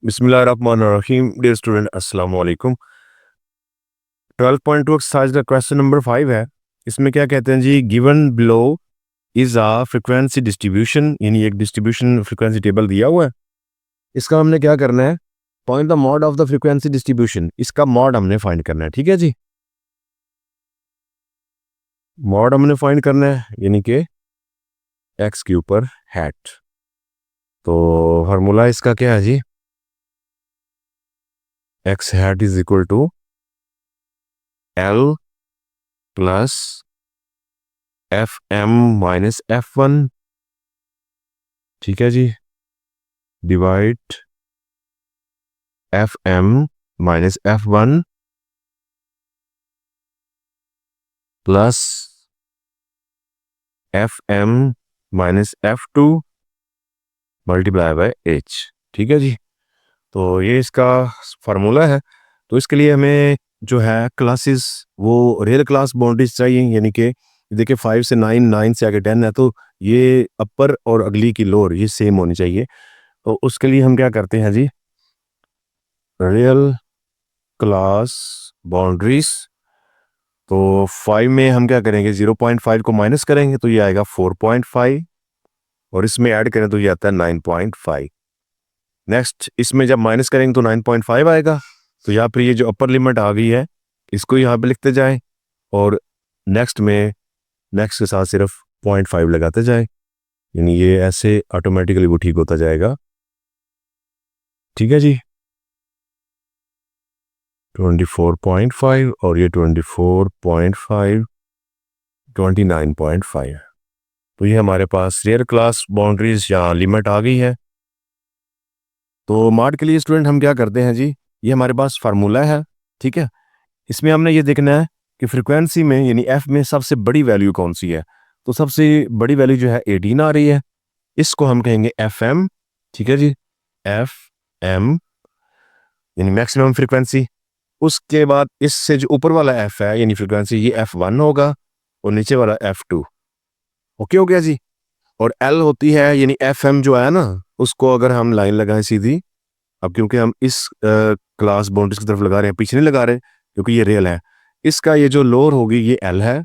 बिस्मिल्लाहिर्रहमानिर्रहीम। Dear student, अस्सलाम वालेकुम। 12.2 एक्सरसाइज का क्वेश्चन नंबर 5 है। इसमें क्या कहते हैं जी, given below is a frequency distribution, यानी एक डिस्ट्रीब्यूशन फ्रीक्वेंसी टेबल दिया हुआ है। इसका हमने क्या करना है, find the mod of the frequency distribution. इसका मॉड हमने फाइंड करना है। ठीक है जी, मॉड हमने फाइंड करना है, यानी कि एक्स के ऊपर हैट। तो फार्मूला इसका क्या है जी, X hat is equal to L plus F M minus F one. ठीक है जी, divide F M minus F one plus F M minus F two multiply by H. ठीक है जी, तो ये इसका फार्मूला है। तो इसके लिए हमें जो है क्लासेस, वो रियल क्लास बाउंड्रीज चाहिए, यानी कि देखिए 5 से 9, 9 से आगे 10 है, तो ये अपर और अगली की लोअर ये सेम होनी चाहिए। तो उसके लिए हम क्या करते हैं जी, रियल क्लास बाउंड्रीज। तो 5 में हम क्या करेंगे, 0.5 को माइनस करेंगे तो ये आएगा 4.5, और इसमें ऐड करें तो ये आता है 9.5। नेक्स्ट इसमें जब माइनस करेंगे तो 9.5 आएगा। तो यहाँ पर ये जो अपर लिमिट आ गई है इसको यहाँ पे लिखते जाएं, और नेक्स्ट में नेक्स्ट के साथ सिर्फ 0.5 लगाते जाएं, यानी ये ऐसे ऑटोमेटिकली वो ठीक होता जाएगा। ठीक है जी, 24.5 और ये 24.5, 29.5। तो ये हमारे पास रियल क्लास बाउंड्रीज या लिमिट आ गई है। तो मॉड के लिए स्टूडेंट हम क्या करते हैं जी, ये हमारे पास फार्मूला है। ठीक है, इसमें हमने ये देखना है कि फ्रीक्वेंसी में यानी एफ में सबसे बड़ी वैल्यू कौन सी है। तो सबसे बड़ी वैल्यू जो है 18 आ रही है, इसको हम कहेंगे एफ एम। ठीक है जी, एफ एम यानी मैक्सिमम फ्रीक्वेंसी। उसके बाद इससे जो ऊपर वाला एफ है यानी फ्रीक्वेंसी, ये एफ वन होगा, और नीचे वाला एफ टू। ओके हो गया जी। और एल होती है यानी एफ एम जो है ना, उसको अगर हम लाइन लगाएं सीधी, अब क्योंकि हम इस क्लास बाउंड्रीज की तरफ लगा रहे हैं, पीछे नहीं लगा रहे क्योंकि ये रियल है, इसका ये जो लोअर होगी ये एल है।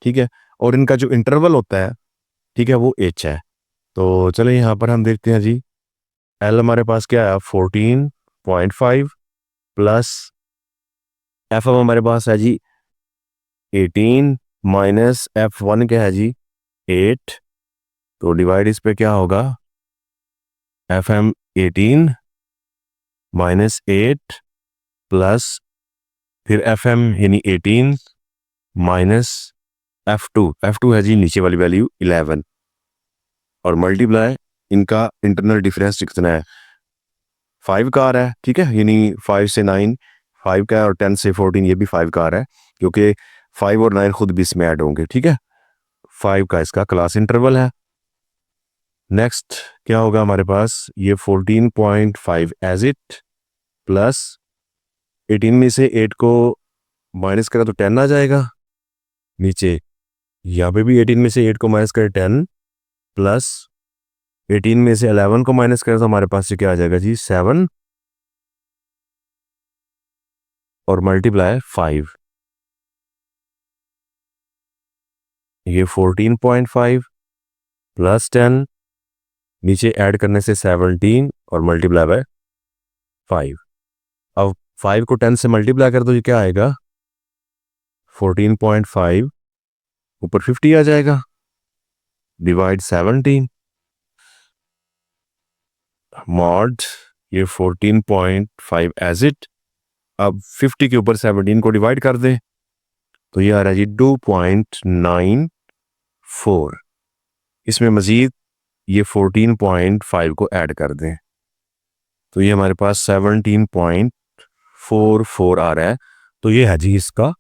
ठीक है, और इनका जो इंटरवल होता है, ठीक है, वो एच है। तो चलो यहाँ पर हम देखते हैं जी, एल हमारे पास क्या है 14.5 प्लस एफ एम हमारे पास है जी 18 माइनस एफ वन क्या है जी 8। तो डिवाइड इस पे क्या होगा, एफ एम 18 माइनस 8 प्लस फिर एफ एम यानी 18 माइनस एफ टू है जी नीचे वाली वैल्यू 11, और मल्टीप्लाई इनका इंटरनल डिफरेंस कितना है, 5 का आ रहा है। ठीक है, यानी 5 से 9 5 का है, और 10 से 14 ये भी 5 का आ रहा है, क्योंकि 5 और 9 खुद भी इसमें ऐड होंगे। ठीक है, 5 का इसका क्लास इंटरवल है। नेक्स्ट क्या होगा हमारे पास, ये 14.5 एज इट प्लस 18 में से 8 को माइनस करें तो 10 आ जाएगा नीचे, यहाँ पे भी 18 में से 8 को माइनस करें 10 प्लस 18 में से 11 को माइनस करें तो हमारे पास से क्या आ जाएगा जी 7, और मल्टीप्लाई 5। ये 14.5 प्लस 10 नीचे ऐड करने से 17 और मल्टीप्लाई बाय 5। अब 5 को 10 से मल्टीप्लाई कर दो, ये क्या आएगा 14.5 ऊपर 50 आ जाएगा, डिवाइड 17 मॉड ये 14.5 एज इट। अब 50 के ऊपर 17 को डिवाइड कर दे तो ये आ रहा है जी 2.94। इसमें मजीद ये 14.5 को ऐड कर दें तो ये हमारे पास 17.44 आ रहा है। तो ये है जी इसका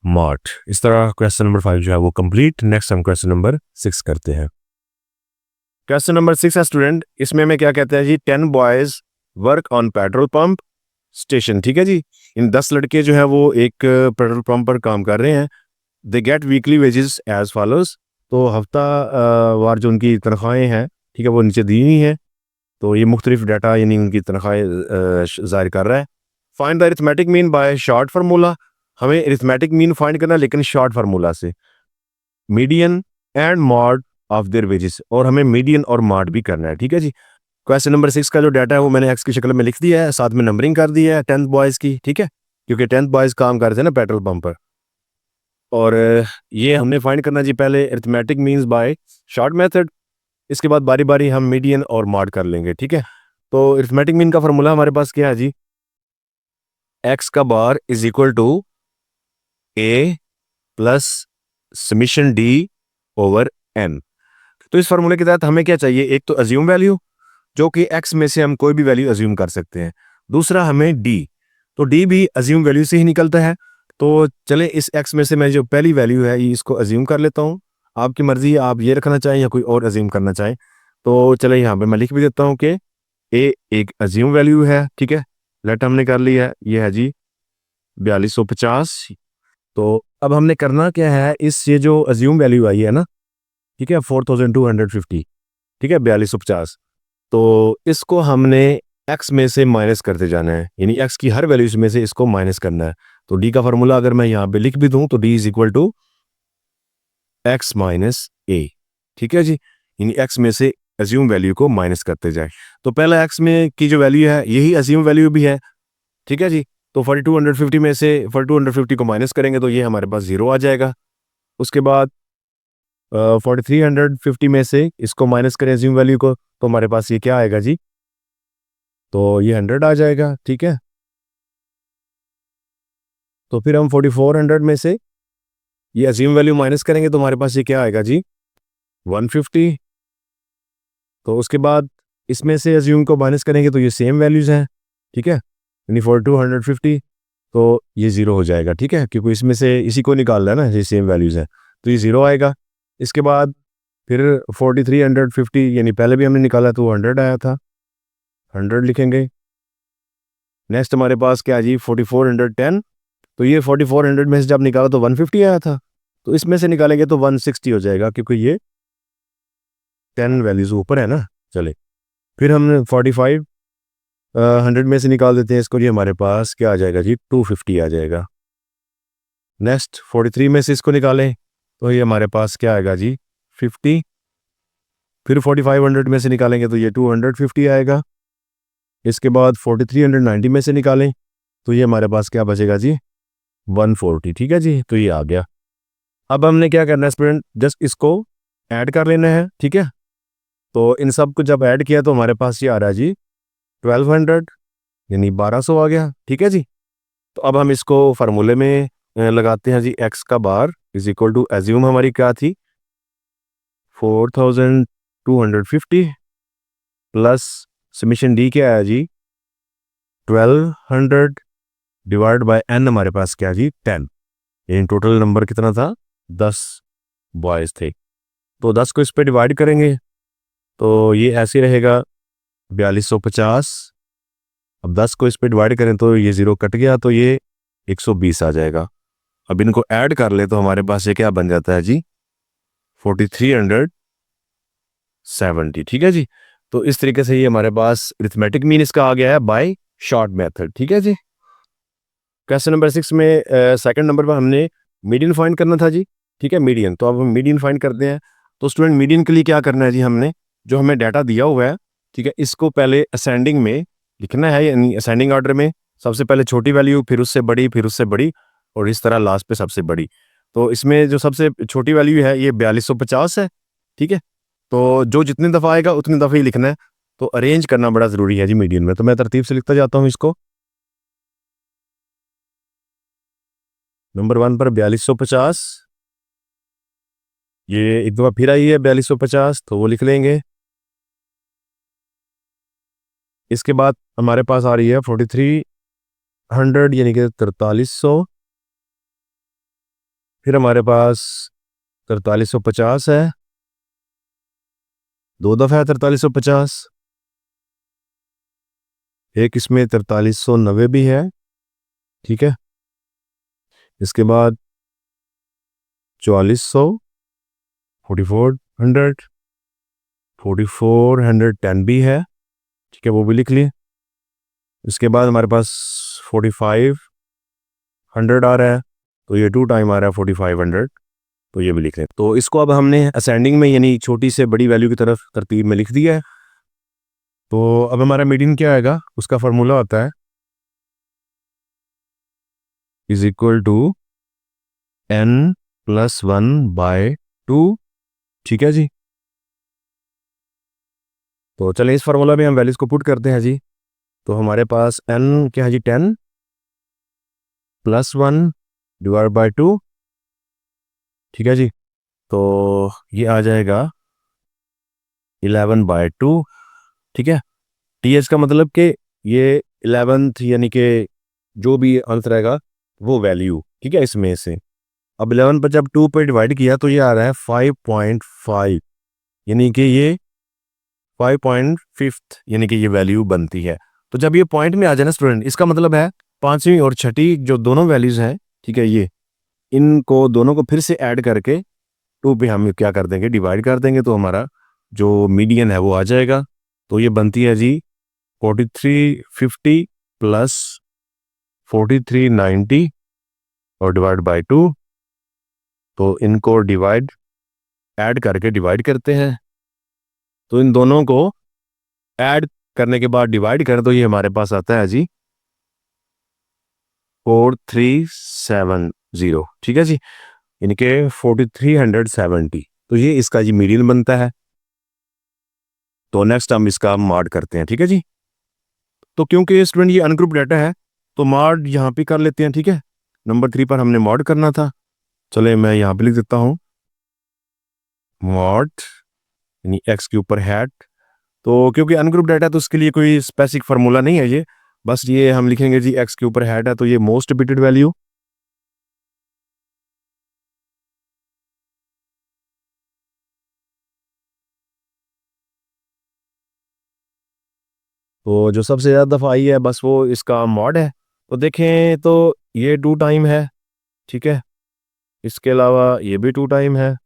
मॉड। इस तरह क्वेश्चन नंबर 5 जो है वो कंप्लीट। नेक्स्ट हम क्वेश्चन नंबर 6 करते हैं। क्वेश्चन नंबर 6 है स्टूडेंट, इसमें हमें क्या कहते हैं जी, 10 boys work on petrol pump station. ठीक है जी, इन 10 लड़के जो है वो एक पेट्रोल पंप पर काम कर रहे हैं। They get weekly wages as follows. तो हफ्ता वार जो उनकी तनख्वाहें हैं, ठीक है, वो नीचे दी हुई हैं। तो ये मुख्तलिफ डाटा यानी उनकी तनख्वाहें ज़ाहिर कर रहा है। Find the arithmetic mean by short formula, हमें अरिथमेटिक मीन फाइंड करना है लेकिन शॉर्ट फार्मूला से। Median and mod of their wages, और हमें मीडियन और मॉड भी करना है, ठीक है जी। क्वेश्चन नंबर 6 का जो डाटा है वो मैंने एक्स की शक्ल में लिख दिया है, साथ में नंबरिंग कर दी है 10th बॉयज़ की, ठीक है, क्योंकि 10th बॉयज़ काम कर रहे थे ना पेट्रोल पंप पर। और ये हमने फाइंड करना जी पहले arithmetic means by short method, इसके बाद बारी बारी हम मीडियन और मॉड कर लेंगे, ठीक है। तो अरिथमेटिक मीन का फॉर्मूला हमारे पास क्या है जी, एक्स का bar is equal to A plus summation D over N. तो इस फार्मूले के तहत हमें क्या चाहिए, एक तो अज्यूम वैल्यू जो कि एक्स में से हम कोई भी वैल्यू अज्यूम कर सकते हैं, दूसरा हमें डी, तो डी भी अज्यूम वैल्यू से ही निकलता है। तो चले इस एक्स में से मैं जो पहली वैल्यू है ये इसको अज्यूम कर लेता हूँ, आपकी मर्जी है आप ये रखना चाहें या कोई और अज्यूम करना चाहें। तो चले यहाँ पे मैं लिख भी देता हूँ कि ए एक अज्यूम वैल्यू है, ठीक है, लेट हमने कर लिया है, ये है जी 4250। तो अब हमने करना क्या है, इस ये जो अज्यूम वैल्यू आई है ना, ठीक है 4250, ठीक है 4250, तो इसको हमने एक्स में से माइनस करते जाना है, यानी एक्स की हर वैल्यूज में से इसको माइनस करना है। तो डी का फॉर्मूला अगर मैं यहाँ पे लिख भी दूं तो D is equal to X minus A, ठीक है जी, यानी एक्स में से अज्यूम वैल्यू को माइनस करते जाए। तो पहला एक्स में की जो वैल्यू है यही अज्यूम वैल्यू भी है, ठीक है जी। तो 4250 में से 4250 को माइनस करेंगे तो ये हमारे पास 0 आ जाएगा। उसके बाद 4350 में से इसको माइनस करें अज्यूम वैल्यू को, तो हमारे पास ये क्या आएगा जी, तो ये 100 आ जाएगा, ठीक है। तो फिर हम 4400 में से ये अज्यूम वैल्यू माइनस करेंगे तो हमारे पास ये क्या आएगा जी, 150। तो उसके बाद इसमें से अज्यूम को माइनस करेंगे तो ये सेम वैल्यूज़ हैं, ठीक है, यानी 4250, तो ये 0 हो जाएगा, ठीक है, क्योंकि इसमें से इसी को निकाल रहा है ना, ये सेम वैल्यूज़ हैं, तो ये 0 आएगा। इसके बाद फिर 4350 यानी पहले भी हमने निकाला तो 100 आया था, 100 लिखेंगे। नेक्स्ट हमारे पास क्या है जी 4410, तो ये 4400 में से जब निकाला तो 150 आया था, तो इसमें से निकालेंगे तो 160 हो जाएगा क्योंकि ये 10 वैल्यूज ऊपर है ना। चले फिर हम 4500 में से निकाल देते हैं इसको, ये हमारे पास क्या आ जाएगा जी 250 आ जाएगा। नेक्स्ट 43 में से इसको निकालें तो ये हमारे पास क्या आएगा जी 50। फिर 4500 में से निकालेंगे तो ये 250 आएगा। इसके बाद 4390 में से निकालें तो ये हमारे पास क्या बचेगा जी 140, ठीक है जी, तो ये आ गया। अब हमने क्या करना है स्टूडेंट, जस्ट इसको ऐड कर लेना है, ठीक है। तो इन सब को जब ऐड किया तो हमारे पास ये आ रहा है जी 1200, यानी 1200 आ गया, ठीक है जी। तो अब हम इसको फार्मूले में लगाते हैं जी, एक्स का bar is equal to assume हमारी क्या थी 4250 प्लस समीशन डी क्या है जी 1200 डिवाइड बाय एन, हमारे पास क्या जी 10, इन टोटल नंबर कितना था 10 बॉयज़ थे। तो 10 को इस पे डिवाइड करेंगे तो ये ऐसे रहेगा 4250। अब 10 को इस पे डिवाइड करें तो ये 0 कट गया तो ये 120 आ जाएगा। अब इनको ऐड कर ले तो हमारे पास ये क्या बन जाता है जी 4370, ठीक है जी। तो इस तरीके से ये हमारे पास अरिथमेटिक मीन इसका आ गया है बाय शॉर्ट मेथड, ठीक है जी। क्वेश्चन नंबर 6 में सेकंड नंबर पर हमने मीडियन फाइंड करना था जी, ठीक है, मीडियन। तो अब हम मीडियन फाइंड करते हैं। तो स्टूडेंट मीडियन के लिए क्या करना है जी, हमने जो हमें डाटा दिया हुआ है, ठीक है, इसको पहले असेंडिंग में लिखना है, यानी असेंडिंग ऑर्डर में सबसे पहले छोटी वैल्यू, फिर उससे बड़ी, फिर उससे बड़ी, और इस तरह लास्ट पे सबसे बड़ी। तो इसमें जो सबसे छोटी वैल्यू है ये 4250 है, ठीक है। तो जो जितनी दफ़ा आएगा उतनी दफ़ा ही लिखना है, तो अरेंज करना बड़ा ज़रूरी है जी मीडियन में। तो मैं तरतीब से लिखता जाता हूँ इसको। नंबर 1 पर 4250, ये एक दफ़ा फिर आई है 4250, तो वो लिख लेंगे। इसके बाद हमारे पास आ रही है 4300 यानी कि 4300, फिर हमारे पास 4350 है, दो दफ़ा है 4350, एक इसमें 4390 भी है, ठीक है। इसके बाद 4400, 4400, 4410 भी है, ठीक है, वो भी लिख लिए। इसके बाद हमारे पास 4500 आ रहा है, तो ये 2 टाइम आ रहा है 4500, तो ये भी लिख लें। तो इसको अब हमने असेंडिंग में यानी छोटी से बड़ी वैल्यू की तरफ तरतीब में लिख दिया है। तो अब हमारा मीडियन क्या आएगा, उसका फार्मूला होता है इज इक्वल टू n+1/2। ठीक है जी। तो चलें इस फार्मूला में हम वैल्यूज को पुट करते हैं जी। तो हमारे पास n क्या है जी, 10+1/2। ठीक है जी। तो ये आ जाएगा 11/2। ठीक है। टीएच का मतलब कि ये 11th यानी कि जो भी आंसर रहेगा वो वैल्यू, ठीक है, इसमें से। अब 11 पर जब 2 पे डिवाइड किया तो ये आ रहा है 5.5, यानी कि ये 5.5 यानी कि ये वैल्यू बनती है। तो जब ये पॉइंट में आ जाए ना स्टूडेंट, इसका मतलब है पांचवी और छठी जो दोनों वैल्यूज हैं, ठीक है, ये इनको दोनों को फिर से ऐड करके 2 पे हम क्या कर देंगे, डिवाइड कर देंगे, तो हमारा जो मीडियन है वो आ जाएगा। तो ये बनती है जी 4350 प्लस 4390 और डिवाइड बाय 2। तो इनको डिवाइड ऐड करके डिवाइड करते हैं, तो इन दोनों को ऐड करने के बाद डिवाइड करें तो ये हमारे पास आता है जी 4370। ठीक है जी, यानी कि 4370। तो ये इसका जी मीडियन बनता है। तो नेक्स्ट हम इसका मॉड करते हैं। ठीक है जी। तो क्योंकि स्टूडेंट ये अनग्रुप डाटा है तो मॉड यहाँ पे कर लेते हैं। ठीक है, नंबर 3 पर हमने मॉड करना था। चले मैं यहाँ पे लिख देता हूँ मॉड यानी एक्स के ऊपर हैट। तो क्योंकि अनग्रुप डाटा है तो उसके लिए कोई स्पेसिफिक फार्मूला नहीं है, ये बस ये हम लिखेंगे जी एक्स के ऊपर हैट है तो ये मोस्ट रिपीटेड वैल्यू। तो जो सबसे ज़्यादा दफ़ा आई है बस वो इसका मॉड है। तो देखें तो ये 2 टाइम है। ठीक है, इसके अलावा ये भी 2 टाइम है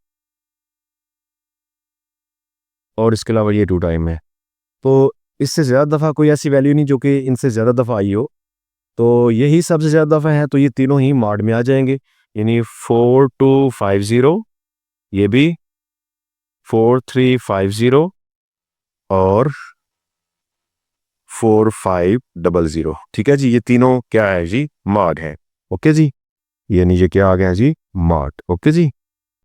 और इसके अलावा ये 2 टाइम है। तो इससे ज़्यादा दफ़ा कोई ऐसी वैल्यू नहीं जो कि इनसे ज़्यादा दफ़ा आई हो। तो यही सबसे ज़्यादा दफ़ा है, तो ये तीनों ही मॉड में आ जाएंगे, यानी 4250, ये भी 4350 और 4500। ठीक है जी, ये तीनों क्या है जी, मॉड है। ओके जी, यानी ये क्या आ गया जी, मॉड। ओके जी।